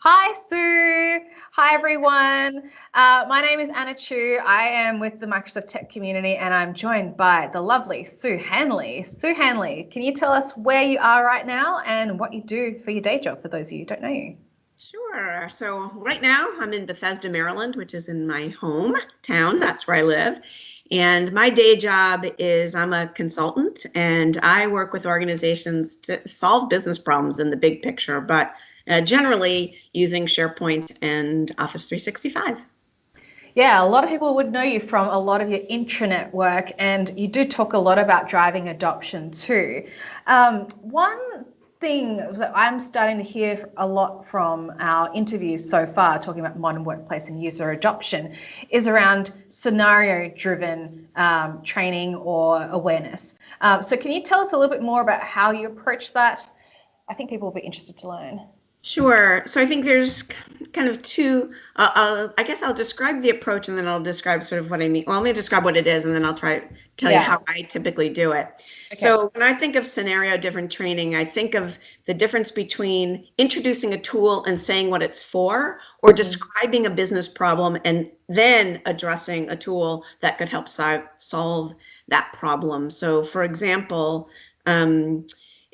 Hi, Sue. Hi, everyone. My name is Anna Chu. I am with the Microsoft Tech community, and I'm joined by the lovely Sue Hanley. Sue Hanley, can you tell us where you are right now and what you do for your day job for those of you who don't know you? Sure. So right now I'm in Bethesda, Maryland, which is in my hometown. That's where I live. And my day job is I'm a consultant and I work with organizations to solve business problems in the big picture, but generally using SharePoint and Office 365. Yeah, a lot of people would know you from a lot of your intranet work, and you do talk a lot about driving adoption too. One thing that I'm starting to hear a lot from our interviews so far, talking about modern workplace and user adoption, is around scenario-driven training or awareness. So can you tell us a little bit more about how you approach that? I think people will be interested to learn. Sure. So I think there's kind of two, I guess I'll describe the approach and then I'll describe sort of what I mean. Well, let me describe what it is and then I'll try to tell you Yeah. how I typically do it. Okay. So when I think of scenario driven training, I think of the difference between introducing a tool and saying what it's for, or describing a business problem and then addressing a tool that could help solve that problem. So for example,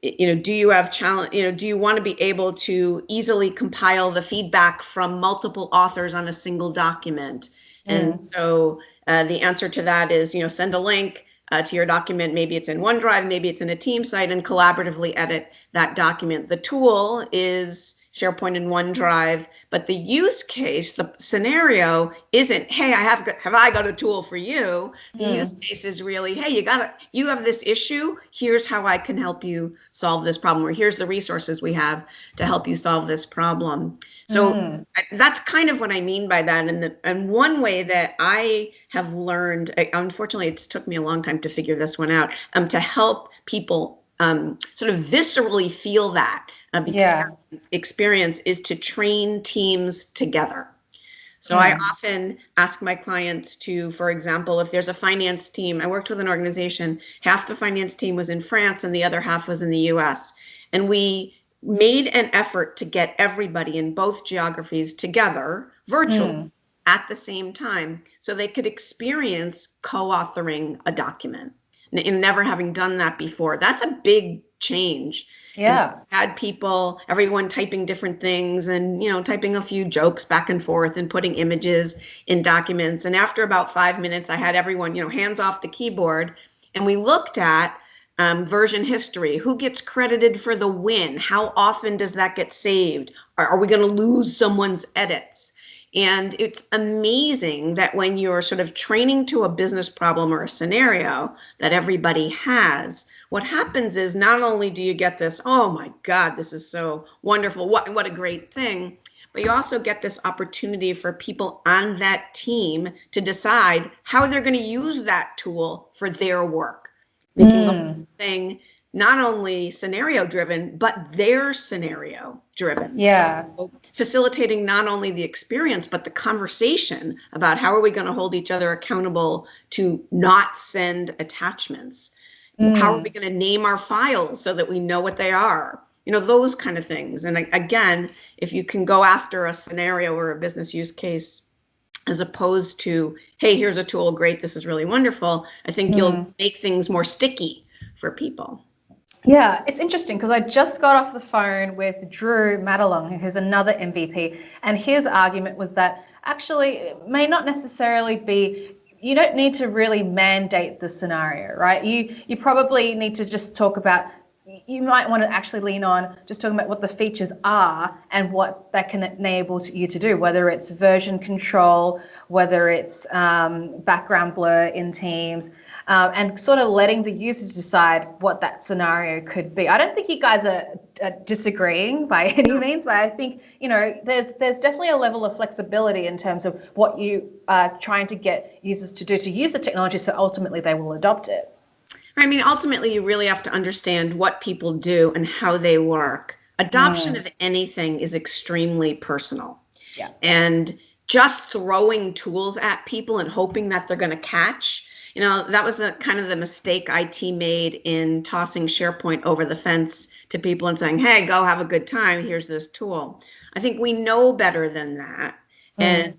do you have challenge, do you want to be able to easily compile the feedback from multiple authors on a single document? And so the answer to that is, send a link to your document. Maybe it's in OneDrive, maybe it's in a team site, and collaboratively edit that document. The tool is SharePoint and OneDrive, but the use case, the scenario isn't, hey, have I got a tool for you? The use case is really, hey, you have this issue. Here's how I can help you solve this problem, or here's the resources we have to help you solve this problem. So that's kind of what I mean by that. And one way that I have learned, unfortunately, it took me a long time to figure this one out, to help people sort of viscerally feel that experience is to train teams together. So I often ask my clients to, for example, if there's a finance team, I worked with an organization, half the finance team was in France and the other half was in the US. And we made an effort to get everybody in both geographies together virtually at the same time so they could experience co-authoring a document. And never having done that before, that's a big change. Yeah. And so I had people, everyone typing different things and, typing a few jokes back and forth and putting images in documents. And after about 5 minutes, I had everyone, hands off the keyboard. And we looked at version history. Who gets credited for the win? How often does that get saved? Are we going to lose someone's edits? And it's amazing that when you're sort of training to a business problem or a scenario that everybody has, what happens is not only do you get this, oh my God, this is so wonderful, what a great thing, but you also get this opportunity for people on that team to decide how they're going to use that tool for their work, making the whole thing not only scenario driven, but their scenario driven. Yeah. Facilitating not only the experience, but the conversation about how are we going to hold each other accountable to not send attachments? How are we going to name our files so that we know what they are? Those kind of things. And again, if you can go after a scenario or a business use case, as opposed to, hey, here's a tool, great, this is really wonderful, I think you'll make things more sticky for people. Yeah, it's interesting because I just got off the phone with Drew Madelung, who's another MVP, and his argument was that actually it may not necessarily be, you don't need to really mandate the scenario, right? You probably need to just talk about, you might want to actually lean on just talking about what the features are and what that can enable you to do, whether it's version control, whether it's background blur in Teams, and sort of letting the users decide what that scenario could be. I don't think you guys are disagreeing by any means, but I think, there's definitely a level of flexibility in terms of what you are trying to get users to do to use the technology so ultimately they will adopt it. I mean, ultimately, you really have to understand what people do and how they work. Adoption of anything is extremely personal. Yeah. And just throwing tools at people and hoping that they're going to catch, That was the kind of the mistake IT made in tossing SharePoint over the fence to people and saying, hey, go have a good time. Here's this tool. I think we know better than that. And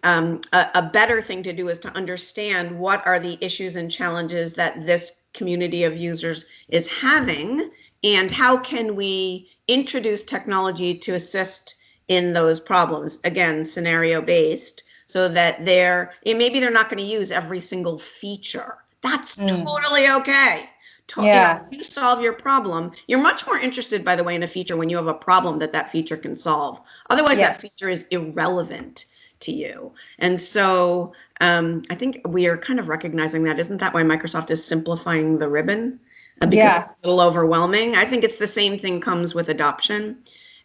a better thing to do is to understand what are the issues and challenges that this community of users is having, and how can we introduce technology to assist in those problems, again, scenario based, so that maybe they're not going to use every single feature. That's totally okay. You solve your problem. You're much more interested, by the way, in a feature when you have a problem that feature can solve. Otherwise, that feature is irrelevant to you. And so I think we are kind of recognizing that. Isn't that why Microsoft is simplifying the ribbon? Because it's a little overwhelming. I think it's the same thing comes with adoption.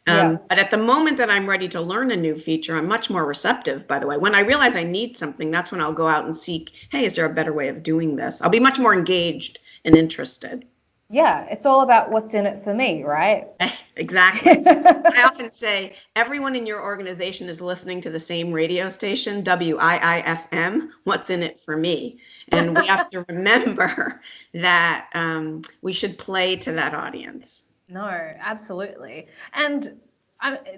But at the moment that I'm ready to learn a new feature, I'm much more receptive, by the way. When I realize I need something, that's when I'll go out and seek, hey, is there a better way of doing this? I'll be much more engaged and interested. Yeah, it's all about what's in it for me, right? Exactly. I often say everyone in your organization is listening to the same radio station, WIIFM, what's in it for me? And we have to remember that we should play to that audience. No, absolutely. And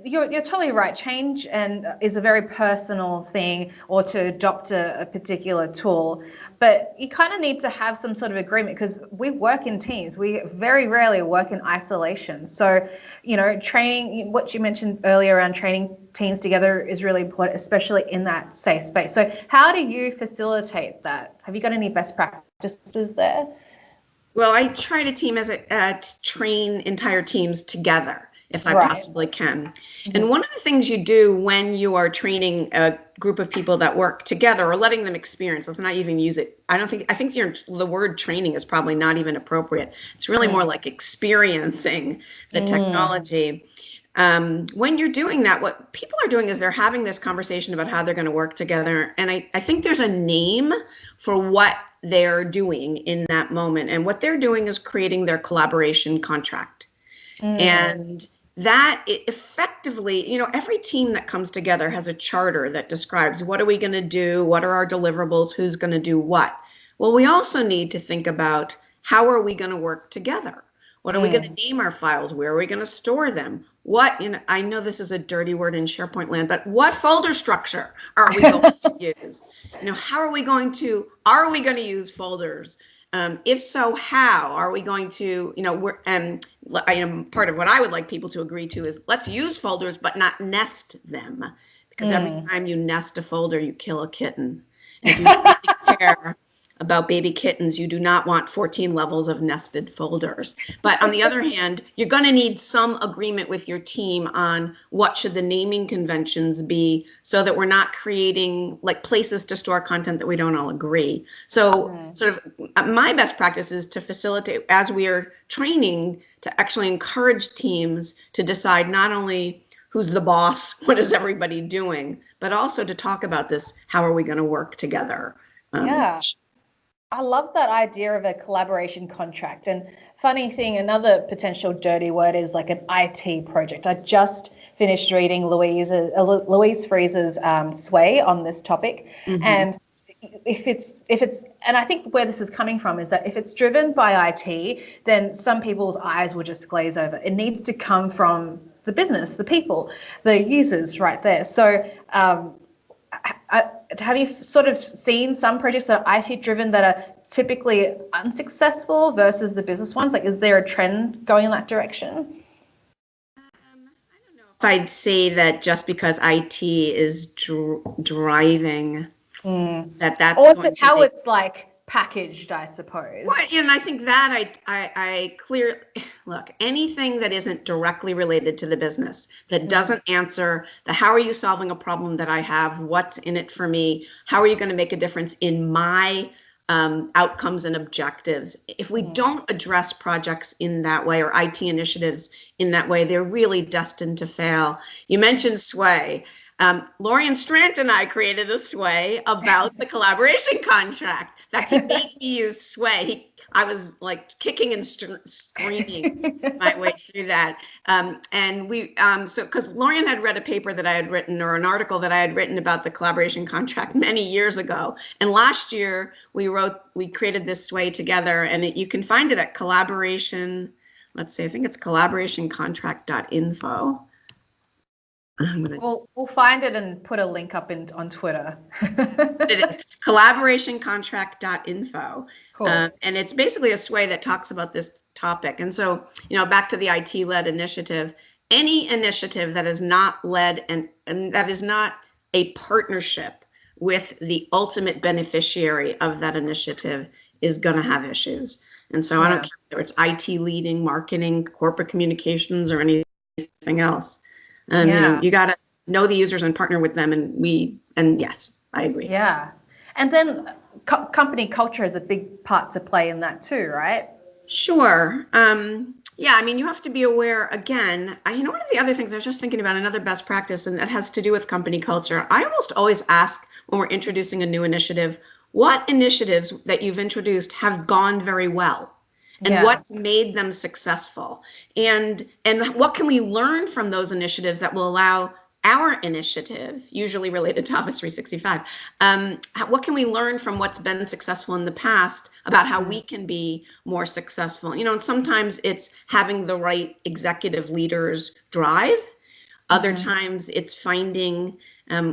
you're totally right. Change is a very personal thing, or to adopt a particular tool. But you kind of need to have some sort of agreement, because we work in teams. We very rarely work in isolation. So, training, what you mentioned earlier around training teams together is really important, especially in that safe space. So how do you facilitate that? Have you got any best practices there? Well, I try to train entire teams together if I possibly can. And one of the things you do when you are training a group of people that work together, or letting them experience, let's not even use it. I think the word training is probably not even appropriate. It's really more like experiencing the technology. When you're doing that, what people are doing is they're having this conversation about how they're going to work together. And I think there's a name for what they're doing in that moment. And what they're doing is creating their collaboration contract. And that effectively, every team that comes together has a charter that describes what are we going to do, what are our deliverables, who's going to do what. Well, we also need to think about how are we going to work together? What are we going to name our files? Where are we going to store them? I know this is a dirty word in SharePoint land, but what folder structure are we going to use? How are we going to use folders? If so, how are we going to, part of what I would like people to agree to is let's use folders, but not nest them. Because every time you nest a folder, you kill a kitten. If you really care about baby kittens, you do not want 14 levels of nested folders. But on the other hand, you're going to need some agreement with your team on what should the naming conventions be, so that we're not creating like places to store content that we don't all agree. So sort of my best practice is to facilitate, as we are training, to actually encourage teams to decide not only who's the boss, what is everybody doing, but also to talk about this, how are we going to work together? I love that idea of a collaboration contract. And funny thing, another potential dirty word is like an IT project. I just finished reading Louise Freeze's Sway on this topic. And if it's, and I think where this is coming from is that if it's driven by IT, then some people's eyes will just glaze over. It needs to come from the business, the people, the users right there. So have you sort of seen some projects that are IT driven that are typically unsuccessful versus the business ones? Like, is there a trend going in that direction? I don't know if I'd say that just because IT is driving that's or is it how it's like packaged, I suppose? Well, and I think that I clear look, anything that isn't directly related to the business, that doesn't answer the how are you solving a problem that I have, what's in it for me, how are you going to make a difference in my outcomes and objectives. If we don't address projects in that way, or IT initiatives in that way, they're really destined to fail. You mentioned Sway. Lorian Strant and I created a sway about the collaboration contract. In fact, he made me use sway. I was like kicking and screaming my way through that. And because Lorian had read a paper that I had written, or an article that I had written about the collaboration contract many years ago. And last year we created this sway together, and you can find it at collaboration. Let's see, I think it's collaborationcontract.info. We'll find it and put a link up on Twitter. It is collaborationcontract.info. Cool. And it's basically a sway that talks about this topic. And so, back to the IT-led initiative, any initiative that is not led and that is not a partnership with the ultimate beneficiary of that initiative is going to have issues. And so I don't care whether it's IT leading, marketing, corporate communications, or anything else. You got to know the users and partner with them. And yes, I agree. Yeah. And then company culture is a big part to play in that too, right? Sure. You have to be aware, again, one of the other things I was just thinking about, another best practice, and that has to do with company culture. I almost always ask when we're introducing a new initiative, what initiatives that you've introduced have gone very well? And what's made them successful? And what can we learn from those initiatives that will allow our initiative, usually related to Office 365, what can we learn from what's been successful in the past about how we can be more successful? And sometimes it's having the right executive leaders drive. Other times it's finding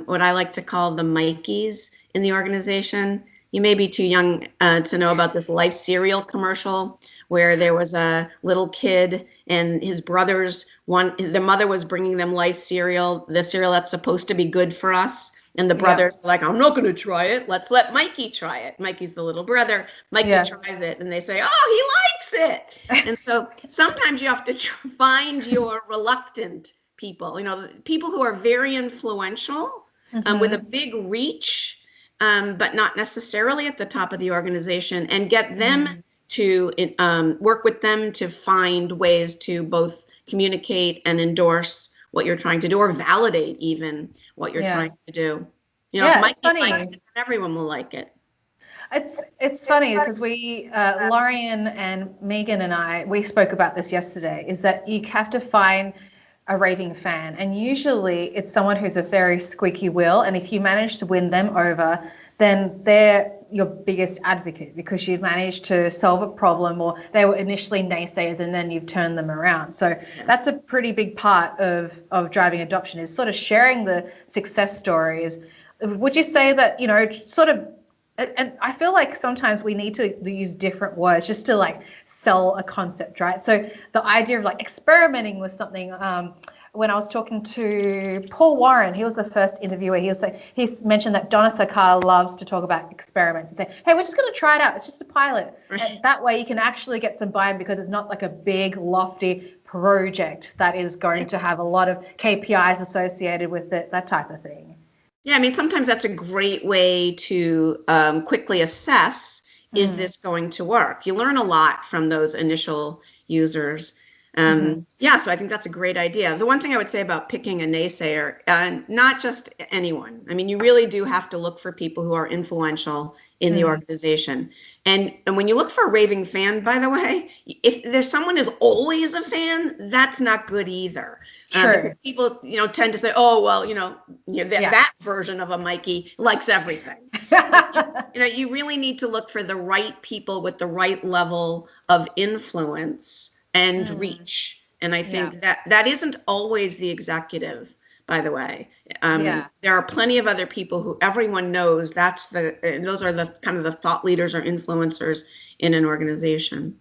what I like to call the Mikeys in the organization. You may be too young to know about this Life cereal commercial where there was a little kid and his brothers, their mother was bringing them Life cereal, the cereal that's supposed to be good for us. And the brothers are like, I'm not going to try it. Let's let Mikey try it. Mikey's the little brother. Mikey tries it. And they say, oh, he likes it. And so sometimes you have to find your reluctant people, people who are very influential with a big reach, but not necessarily at the top of the organization, and get them to work with them to find ways to both communicate and endorse what you're trying to do, or validate even what you're trying to do. If Mikey likes it, then everyone will like it. It's funny because we, Lorian and Megan and we spoke about this yesterday, is that you have to find a raving fan, and usually it's someone who's a very squeaky wheel, and if you manage to win them over, then they're your biggest advocate because you've managed to solve a problem, or they were initially naysayers and then you've turned them around. So that's a pretty big part of driving adoption, is sort of sharing the success stories. Would you say that, sort of, and I feel like sometimes we need to use different words just to like sell a concept, right? So the idea of like experimenting with something, when I was talking to Paul Warren, he was the first interviewer. He mentioned that Donna Sarkar loves to talk about experiments and say, hey, we're just going to try it out. It's just a pilot. Right. And that way you can actually get some buy-in because it's not like a big, lofty project that is going to have a lot of KPIs associated with it, that type of thing. Yeah, sometimes that's a great way to quickly assess, is this going to work? You learn a lot from those initial users. So I think that's a great idea. The one thing I would say about picking a naysayer, not just anyone. You really do have to look for people who are influential in the organization. And when you look for a raving fan, by the way, if there's someone who's always a fan, that's not good either. Sure. People, tend to say, oh, well, that version of a Mikey likes everything. You really need to look for the right people with the right level of influence and reach. And I think that isn't always the executive, by the way. There are plenty of other people who everyone knows those are the kind of the thought leaders or influencers in an organization.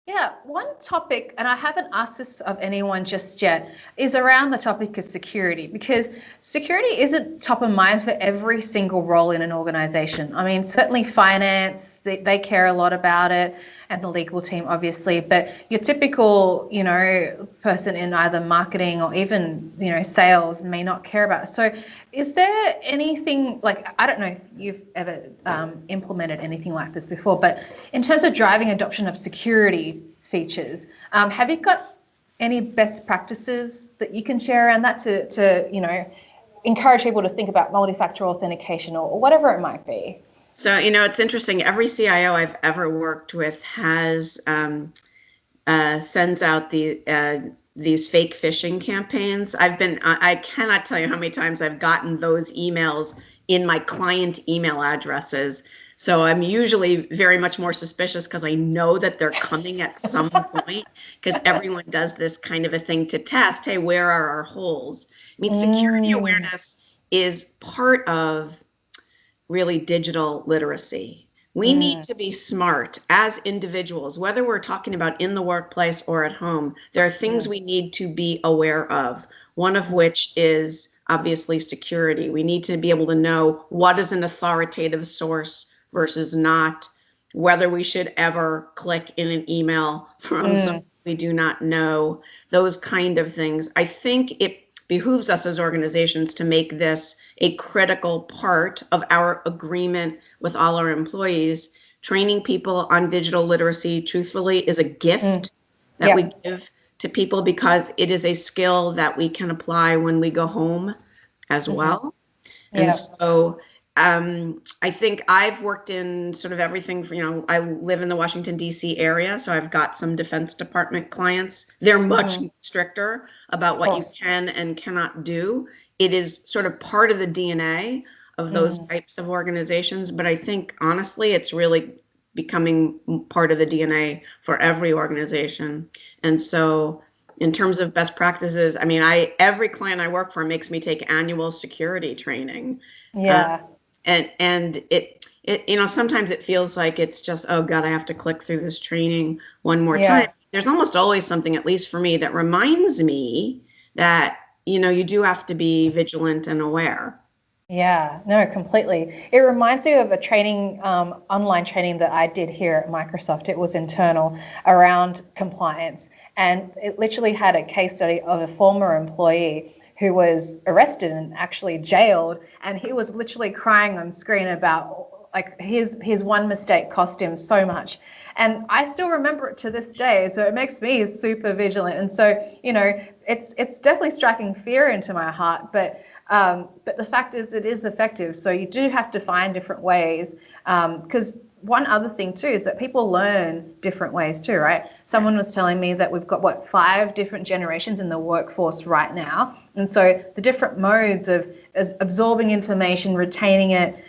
Yeah, one topic, and I haven't asked this of anyone just yet, is around the topic of security, because security isn't top of mind for every single role in an organization. Certainly finance, they care a lot about it, and the legal team, obviously, but your typical, person in either marketing or even, sales may not care about it. So is there anything, like, I don't know if you've ever implemented anything like this before, but in terms of driving adoption of security features, have you got any best practices that you can share around that to encourage people to think about multi-factor authentication or whatever it might be. So, it's interesting. Every CIO I've ever worked with has sends out these fake phishing campaigns. I cannot tell you how many times I've gotten those emails in my client email addresses. So I'm usually very much more suspicious because I know that they're coming at some point, because everyone does this kind of a thing to test, hey, where are our holes? I mean, security awareness is part of really digital literacy. We need to be smart as individuals, whether we're talking about in the workplace or at home. There are things we need to be aware of, one of which is obviously security. We need to be able to know what is an authoritative source versus not, whether we should ever click in an email from someone we do not know, those kind of things. I think it behooves us as organizations to make this a critical part of our agreement with all our employees. Training people on digital literacy, truthfully, is a gift that we give to people, because it is a skill that we can apply when we go home as well. And so I think I've worked in sort of everything for, I live in the Washington, D.C. area, so I've got some Defense Department clients. They're much stricter about what you can and cannot do. It is sort of part of the DNA of those types of organizations. But I think, honestly, it's really becoming part of the DNA for every organization. And so in terms of best practices, I mean, every client I work for makes me take annual security training. And it sometimes it feels like it's just, oh God, I have to click through this training one more time. There's almost always something, at least for me, that reminds me that, you do have to be vigilant and aware. Yeah, no, completely. It reminds me of a training, online training that I did here at Microsoft. It was internal around compliance. And it literally had a case study of a former employee who was arrested and actually jailed. And he was literally crying on screen about like his one mistake cost him so much. And I still remember it to this day. So it makes me super vigilant. And so, it's definitely striking fear into my heart. But the fact is, it is effective. So you do have to find different ways. Because one other thing too is that people learn different ways too, right? Someone was telling me that we've got 5 different generations in the workforce right now. And so the different modes of absorbing information, retaining it,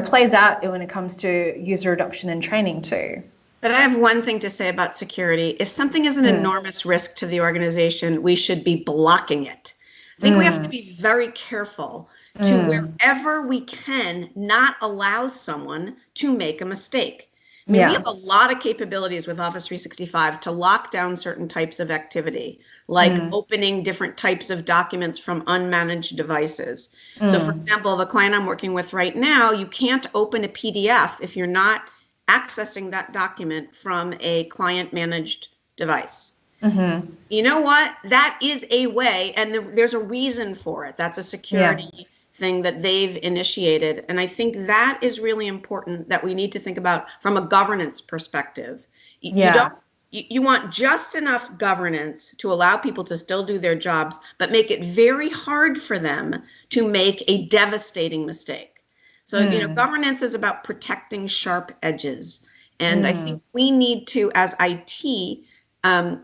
plays out when it comes to user adoption and training too. But I have one thing to say about security. If something is an enormous risk to the organization, we should be blocking it. I think we have to be very careful to, wherever we can, not allow someone to make a mistake. I mean, we have a lot of capabilities with Office 365 to lock down certain types of activity, like opening different types of documents from unmanaged devices. So for example, the client I'm working with right now, you can't open a PDF if you're not accessing that document from a client managed device. You know what? That is a way, and there's a reason for it. That's a security thing that they've initiated. And I think that is really important, that we need to think about from a governance perspective. You want just enough governance to allow people to still do their jobs, but make it very hard for them to make a devastating mistake. So, governance is about protecting sharp edges. And I think we need to, as IT,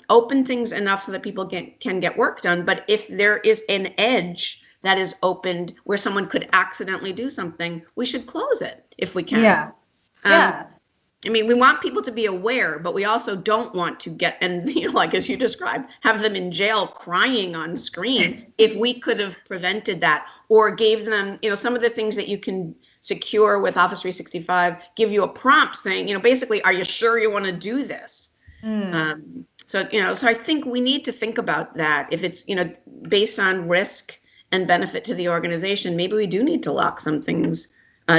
open things enough so that people can get work done. But if there is an edge that is opened where someone could accidentally do something, we should close it if we can. I mean, we want people to be aware, but we also don't want to get, and like as you described, have them in jail crying on screen if we could have prevented that, or gave them, some of the things that you can secure with Office 365, give you a prompt saying, basically, are you sure you want to do this? So I think we need to think about that. If it's, based on risk and benefit to the organization, maybe we do need to lock some things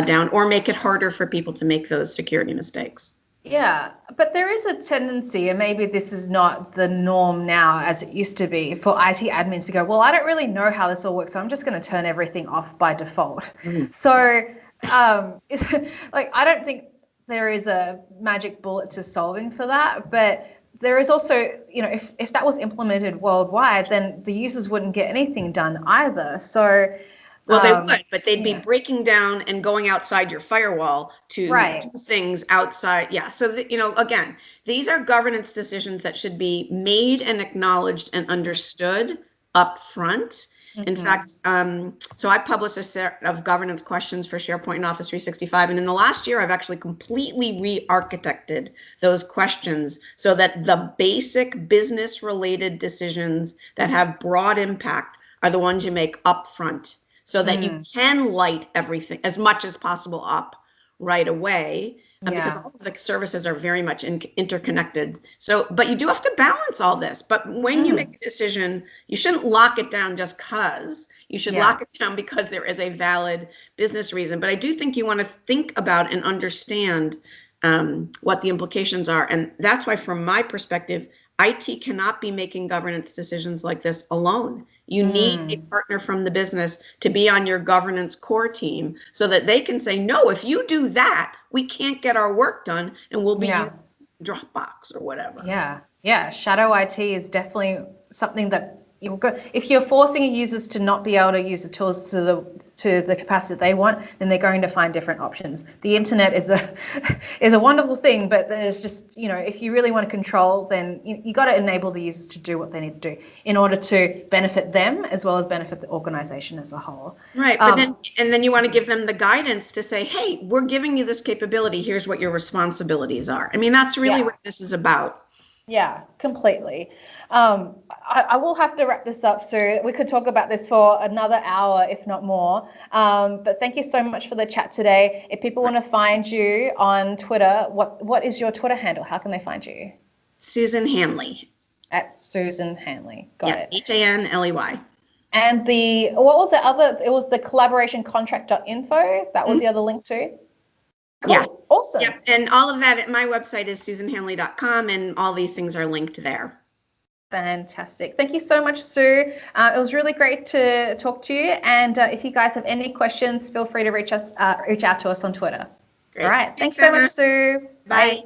down, or make it harder for people to make those security mistakes. Yeah, but there is a tendency, and maybe this is not the norm now as it used to be, for IT admins to go, well, I don't really know how this all works, so I'm just going to turn everything off by default. So I don't think there is a magic bullet to solving for that, but there is also, if that was implemented worldwide, then the users wouldn't get anything done either. So, well, they would, but they'd be yeah. breaking down and going outside your firewall to Right. do things outside. Yeah. So, again, these are governance decisions that should be made and acknowledged and understood up front. In fact, so I published a set of governance questions for SharePoint and Office 365. And in the last year, I've actually completely re-architected those questions so that the basic business related decisions that have broad impact are the ones you make up front, so that you can light everything as much as possible up right away. Because all of the services are very much interconnected. So, but you do have to balance all this. But when you make a decision, you shouldn't lock it down just because. You should lock it down because there is a valid business reason. But I do think you want to think about and understand what the implications are. And that's why, from my perspective, IT cannot be making governance decisions like this alone. You need a partner from the business to be on your governance core team so that they can say, no, if you do that, we can't get our work done and we'll be using Dropbox or whatever. Yeah. Shadow IT is definitely something that if you're forcing users to not be able to use the tools to the capacity they want, then they're going to find different options. The internet is a wonderful thing, but there's just, if you really want to control, then you got to enable the users to do what they need to do in order to benefit them as well as benefit the organization as a whole. Right, but then you want to give them the guidance to say, hey, we're giving you this capability. Here's what your responsibilities are. I mean, that's really what this is about. Yeah, completely. I will have to wrap this up, Sue. We could talk about this for another hour, if not more. But thank you so much for the chat today. If people want to find you on Twitter, what is your Twitter handle? How can they find you? Susan Hanley. At Susan Hanley. Got it. Hanley. And what was the other? It was the collaborationcontract.info. That was the other link too. Cool. Yeah. Awesome. Yep. And all of that at my website is susanhanley.com, and all these things are linked there. Fantastic. Thank you so much, Sue. It was really great to talk to you. And if you guys have any questions, feel free to reach out to us on Twitter. Great. All right. Thanks so much, Sue. Bye.